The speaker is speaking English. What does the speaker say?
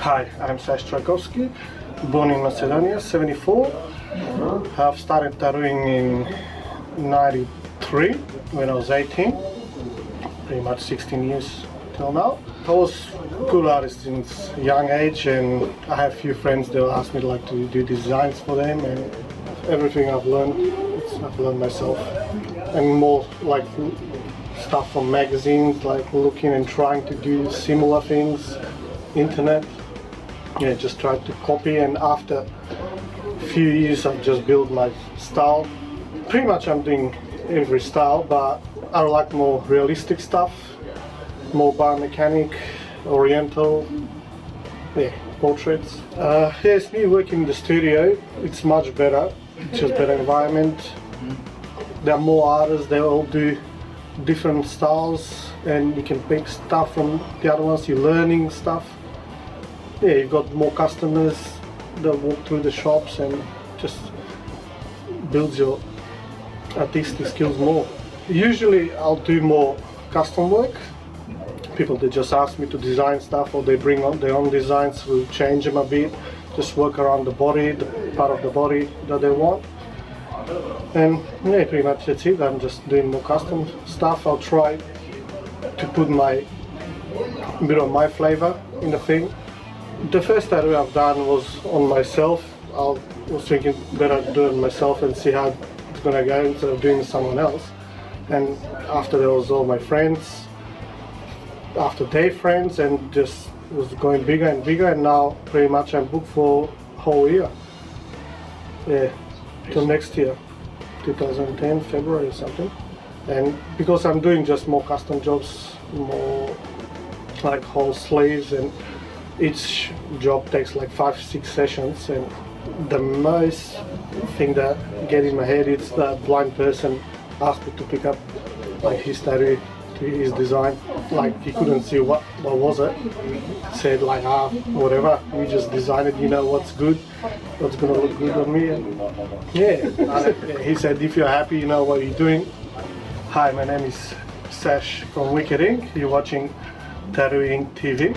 Hi, I'm Sash Tchaikovsky, born in Macedonia, 74. I've started tattooing in 93 when I was 18, pretty much 16 years till now. I was a good artist since a young age, and I have a few friends that ask me to do designs for them, and everything I've learned myself, and more like stuff from magazines, like looking and trying to do similar things, internet. Yeah, just tried to copy, and after a few years I've just built my style. Pretty much I'm doing every style, but I like more realistic stuff, more biomechanic, oriental, portraits. It's new working in the studio. It's much better, it's just better environment. There are more artists, they all do different styles, and you can pick stuff from the other ones, you're learning stuff. Yeah, you've got more customers that walk through the shops, and just builds your artistic skills more. Usually I'll do more custom work. People that just ask me to design stuff, or they bring on their own designs, we'll change them a bit, just work around the body, the part of the body that they want. And yeah, pretty much that's it. I'm just doing more custom stuff. I'll try to put a bit of my flavor in the thing. The first tattoo I've done was on myself. I was thinking better do it myself and see how it's gonna go instead of doing someone else. And after there was all my friends, after their friends, and just was going bigger and bigger, and now pretty much I'm booked for a whole year. Yeah, till next year, 2010, February or something. And because I'm doing just more custom jobs, more like whole sleeves, and each job takes like 5-6 sessions, and the most thing that get in my head is that blind person asked me to pick up like his tattoo, his design, like he couldn't see what was it. Said like, whatever, you just design it, you know what's good, what's gonna look good on me. And yeah, he said, if you're happy, you know what you're doing. Hi, my name is Sash from Wicked Ink. You're watching Tattooing TV.